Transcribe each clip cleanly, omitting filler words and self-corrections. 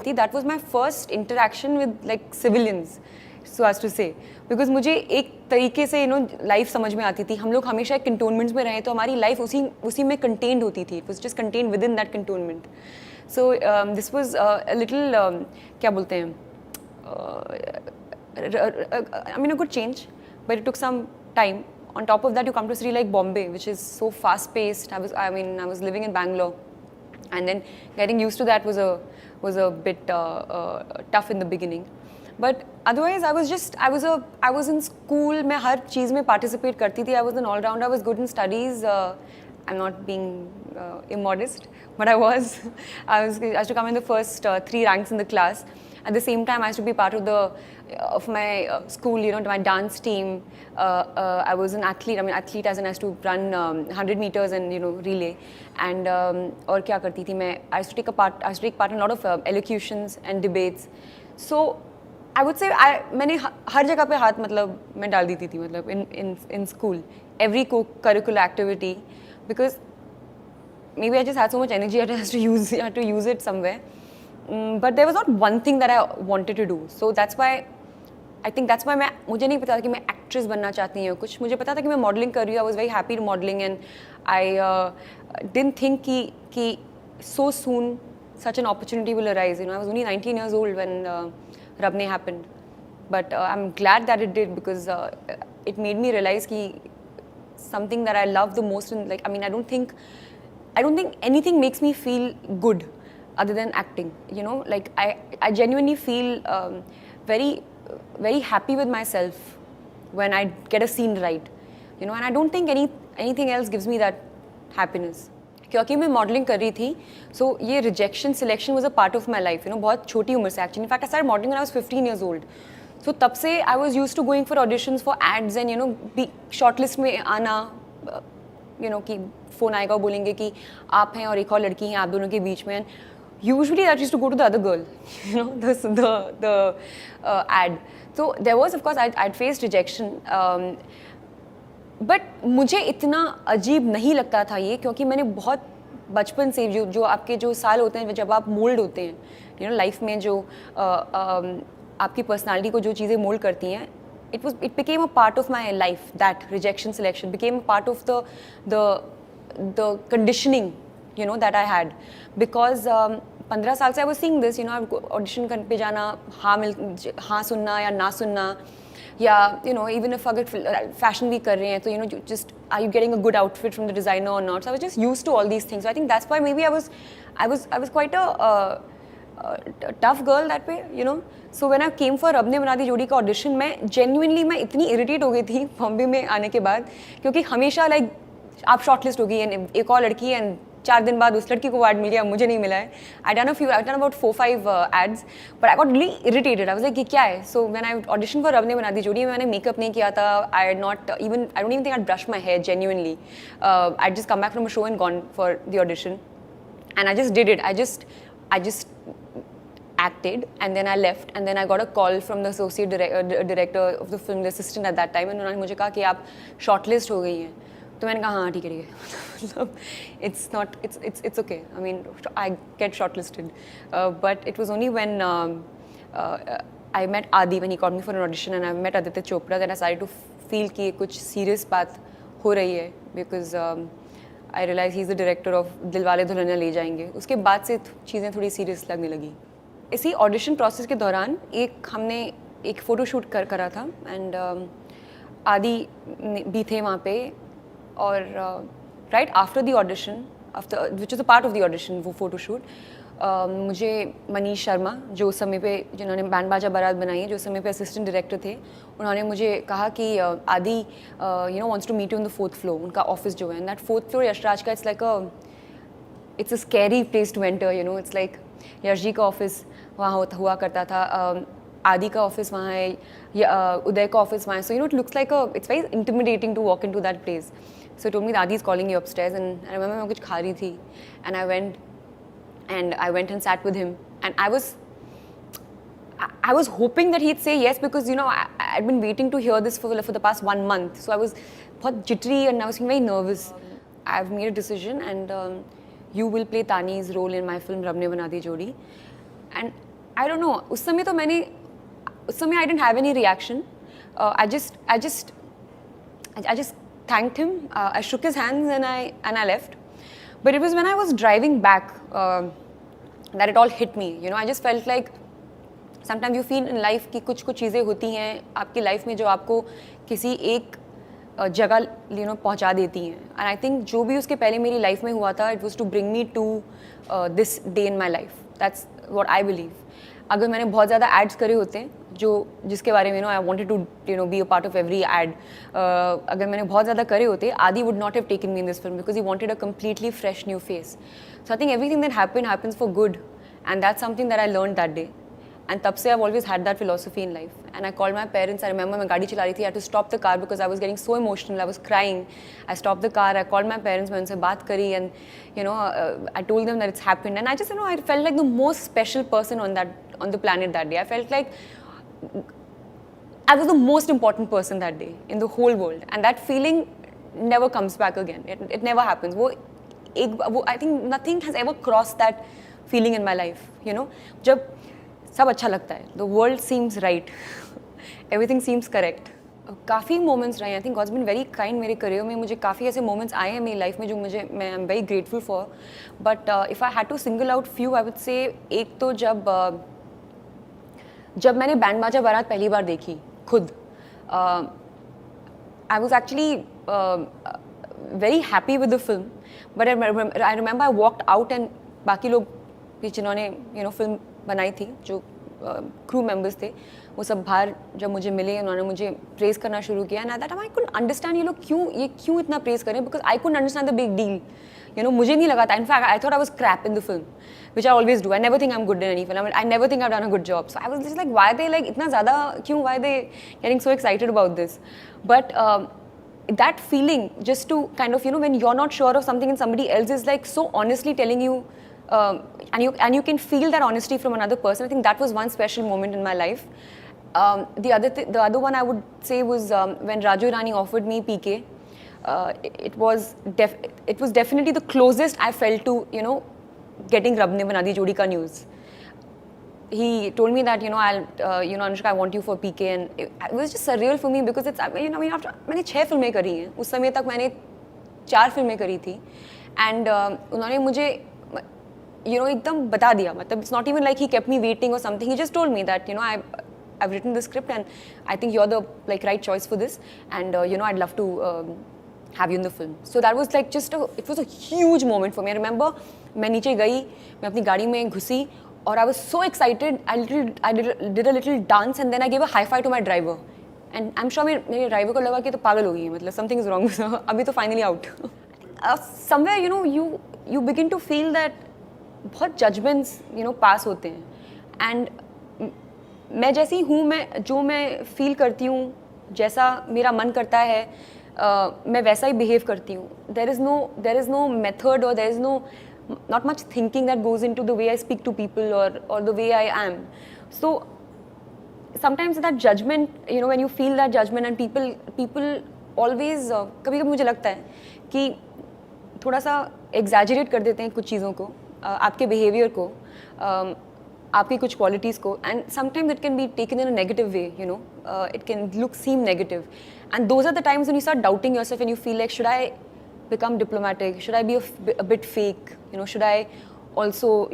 थी, that was my first interaction with like civilians, so as to say, because मुझे एक तरीके से लाइफ समझ में आती थी. हम लोग हमेशा कंटोनमेंट्स में रहे तो हमारी लाइफ उसी में कंटेन्ड होती थी. It was just contained within that cantonment. So this was a little क्या बोलते हैं, I mean a good change, but it took some time. On top of that, you come to a city like Bombay, which is so fast-paced. I was living in Bangalore, and then getting used to that was a bit tough in the beginning. But otherwise, I was in school. मैं हर चीज़ में participate करती थी. I was an all-rounder. I was good in studies. I'm not being immodest, but I used to come in the first 3 ranks in the class. At the same time, I used to be part of my school, my dance team. I was an athlete. I mean, athlete as in I used to run 100 meters and relay. And और क्या करती थी मैं? I used to take part in a lot of elocutions and debates. So I would say मैंने हर जगह पे हाथ मैं डाल देती थी in school. Every co-curricular activity, because maybe I just had so much energy, I had to use it somewhere. But there was not one thing that I wanted to do. So that's why मुझे नहीं पता था कि मैं actress बनना चाहती हूँ कुछ. मुझे पता था कि मैं मॉडलिंग कर रही हूँ. I was very happy modeling, and I didn't think कि so soon such an opportunity will arise. I was only 19 years old when Rab Ne happened. But I'm glad that it did, because it made me realize कि something that I love the most, and I don't think anything makes me feel good other than acting. I genuinely feel very, very happy with myself when I get a scene right, and I don't think anything else gives me that happiness. क्योंकि मैं modeling कर रही थी, so ये rejection selection was a part of my life. बहुत छोटी उम्र से actually. In fact, I started modeling when I was 15 years old. So तब से I was used to going for auditions for ads and be shortlist में आना, कि phone आएगा और बोलेंगे कि आप हैं और एक और लड़की हैं, आप दोनों के बीच में. Usually that used to go to the other girl, the ad. So there was, of course, I'd faced rejection. But मुझे इतना अजीब नहीं लगता था ये, क्योंकि मैंने बहुत बचपन से जो आपके जो साल होते हैं जब आप मोल्ड होते हैं, लाइफ में जो आपकी पर्सनालिटी को जो चीज़ें मोल्ड करती हैं, it became a part of my life. That rejection selection became a part of the conditioning, that I had, because 15 साल से I was seeing this, audition पे जाना, हाँ सुनना या ना सुनना, या even if अगर fashion week कर रहे हैं तो just are you getting a good outfit from the designer or not. So I was just used to all these things. So I think that's why maybe I was quite a tough girl that way. So when I came for रब ने बना दी जोड़ी का audition, मैं genuinely मैं इतनी irritate हो गई थी बॉम्बे में आने के बाद, क्योंकि हमेशा आप shortlist हो गई and एक और लड़की and 4 दिन बाद उस लड़की को अवार्ड मिल गया, मुझे नहीं मिला है. I've done about 4-5 ads, but I got really irritated. I was like, ये क्या है? So when I auditioned for रब ने बना दी जोड़ी, मैंने makeup नहीं किया था. I don't even think I'd brushed my hair genuinely. I'd just come back from a show and gone for the audition, and I just did it. I just acted, and then I left, and then I got a call from the associate director of the film, the assistant at that time, and उन्होंने मुझे कहा कि आप shortlist हो गई हैं. तो मैंने कहा हाँ ठीक है it's okay. I mean, I get shortlisted, but it was only when I met Adi, when he called me for an audition, and I met Aditya Chopra, that I started to feel कि कुछ serious बात हो रही है, because I realized he's the director of Dilwale Dulhania ले जाएंगे. उसके बाद से चीज़ें थोड़ी serious लगने लगी. इसी audition process के दौरान हमने एक photo shoot करा था, and आदि भी थे वहाँ पे. और right after the audition, which was a part of the audition, वो photo shoot, मुझे मनीष शर्मा, जो उस समय पे जिन्होंने बैंड बाजा बारात बनाई है, जो उस समय पे असिस्टेंट डायरेक्टर थे, उन्होंने मुझे कहा कि आदि wants to meet you on the 4th floor. उनका ऑफिस जो है, and that 4th floor Yashraj का, it's a scary place to enter. It's like Yash ji का ऑफिस वहाँ हुआ करता था, आदि का ऑफिस वहाँ है, उदय का ऑफिस वहाँ है. So it looks like it's very intimidating to walk into that place. So he told me that Adi is calling you upstairs, and I remember मैं कुछ खा रही थी, and I went and sat with him, and I was hoping that he'd say yes, because I'd been waiting to hear this for the past 1 month. So I was बहुत jittery, and I was feeling very nervous. I've made a decision, and you will play Tani's role in my film Rab Ne Banadi Jodi. And I don't know. उस समय I didn't have any reaction. I just thanked him. I shook his hands and I left. But it was when I was driving back that it all hit me. You know, I just felt like sometimes you feel in life कि कुछ चीज़ें होती हैं आपकी life में जो आपको किसी एक जगह पहुंचा देती हैं. एंड आई थिंक जो भी उसके पहले मेरी लाइफ में हुआ था, it was to bring me to this day in my life. That's what I believe. अगर मैंने बहुत ज़्यादा एड्स करे होते जिसके बारे में I wanted to be a part of every ad, अगर मैंने बहुत ज़्यादा करे होते, Adi would not have taken me in this film because he wanted a completely fresh new face. So I think everything that happens for good, and that's something that I learn that day. And तब से I've always had that philosophy in life. And I called my parents. I remember मैं गाड़ी चला रही थी. I had to stop the car because I was getting so emotional. I was crying. I stopped the car. I called my parents. मैं उनसे बात करी and I told them that it's happened. And I just I felt like the most special person on the planet that day. I felt like I was the most important person that day in the whole world. And that feeling never comes back again. It never happens. I think nothing has ever crossed that feeling in my life. जब सब अच्छा लगता है, the world seems right, everything seems correct. काफ़ी moments रहे हैं. I think God's been very kind. मेरे career में मुझे काफ़ी ऐसे मोमेंट्स आए हैं मेरी लाइफ में जो मैं I am very grateful for. But if I had to single out few, I would say एक तो जब मैंने बैंड बाजा बारात पहली बार देखी खुद, I was actually very happy with the film. But I remember I walked out and बाकी लोग भी जिन्होंने फिल्म बनाई थी, जो क्रू मेंबर्स थे, वो सब बाहर जब मुझे मिले, उन्होंने मुझे प्रेज़ करना शुरू किया. And that I couldn't understand ये लोग क्यों इतना प्रेज़ करें, because I couldn't understand the big deal. मुझे नहीं लगा था. In fact I thought I was crap in the film, which I always do. I never think I am good in any film. I never think I have done a good job. So I was just like why they इतना ज़्यादा क्यों, why they getting so excited about this. But that feeling just to kind of when you're not sure of something and somebody else is like so honestly telling you, and you can feel that honesty from another person. I think that was one special moment in my life. The other one I would say was when Raju Rani offered me PK. It was definitely the closest I felt to getting Rab Ne Banadi Jodi ka news. He told me that I'll Anushka, I want you for PK, and it was just surreal for me because it's after मैंने 6 फिल्में करी हैं. उस समय तक मैंने 4 फिल्में करी थी, and उन्होंने मुझे एकदम बता दिया. मतलब it's not even like he kept me waiting or something. He just told me that I've written the script and I think you're the right choice for this, and I'd love to have you in the film. So that was like it was a huge moment for me. I remember मैं नीचे गई, मैं अपनी गाड़ी में घुसी, और I was so excited. I did a little dance and then I gave a high five to my driver. And I'm sure मेरे driver को लगा कि तो पागल हो गई है, मतलब something is wrong with her. अभी तो finally out. Somewhere you begin to feel that बहुत judgments pass होते हैं. And मैं जैसी हूँ, जो मैं feel करती हूँ, जैसा मेरा मन करता है, मैं वैसा ही behave करती हूँ. There is no method or there is not much thinking that goes into the way I speak to people or the way I am. So sometimes that judgment, when you feel that judgment and people always कभी-कभी मुझे लगता है कि थोड़ा सा exaggerate कर देते हैं कुछ चीज़ों को, आपके behavior को, आपकी कुछ qualities को, and sometimes it can be taken in a negative way. It can seem negative, and those are the times when you start doubting yourself and you feel like, should I become diplomatic? Should I be a bit fake? Should I also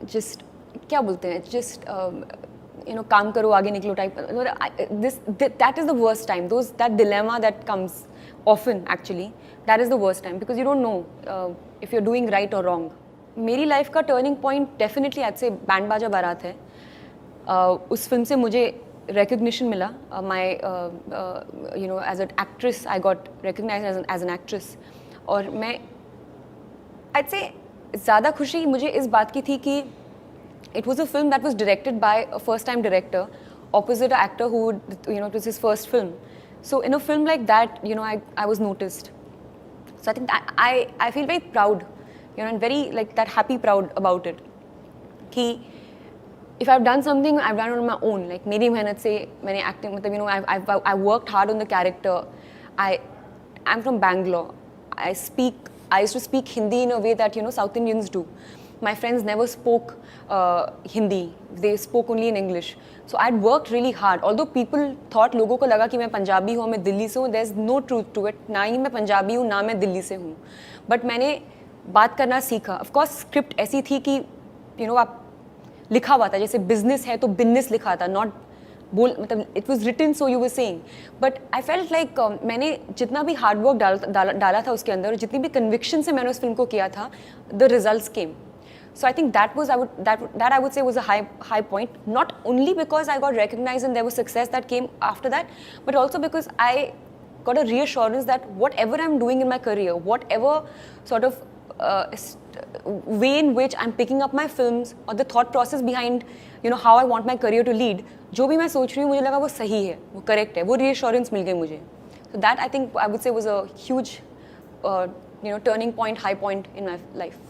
just क्या बोलते हैं, just काम करो आगे निकलो type. That is the worst time. That dilemma that comes often, actually, that is the worst time because you don't know if you're doing right or wrong. मेरी life का turning point definitely आज से band बाजा बारात है. उस film से मुझे recognition मिला. My as an actress I got recognized as an actress. और मैं I'd say ज़्यादा खुशी मुझे इस बात की थी कि it was a film that was directed by a first time director opposite an actor who it was his first film. So in a film like that, I was noticed. So I think I feel very proud, and very that happy proud about it. कि if I've done something, I've done it on my own. Like मेरी मेहनत से मैंने acting, मतलब I worked hard on the character. I'm from Bangalore. I used to speak Hindi in a way that South Indians do. My friends never spoke Hindi. They spoke only in English. So I'd worked really hard. Although people thought, लोगों को लगा कि मैं पंजाबी हूँ, मैं दिल्ली से हूँ. There's no truth to it. ना ही मैं पंजाबी हूँ, ना मैं दिल्ली से हूँ. But मैंने बात करना सीखा. Of course, script ऐसी थी कि आप लिखा हुआ था, जैसे बिजनेस है तो बिजनेस लिखा था, नॉट बोल मतलब it was written so you were saying. But I felt like मैंने जितना भी हार्डवर्क डाला था उसके अंदर, जितनी भी कन्विक्शन से मैंने उस फिल्म को किया था, the results came. So I think that I would say was a high point. Not only because I got recognized and there was success that came after that, but also because I got a reassurance that whatever I'm doing in my career, whatever sort of way in which I'm picking up my films or the thought process behind how I want my career to lead, जो भी मैं सोच रही हूँ मुझे लगा वो सही है, वो correct है, वो reassurance मिल गई मुझे. So that I think I would say was a huge turning point, high point in my life.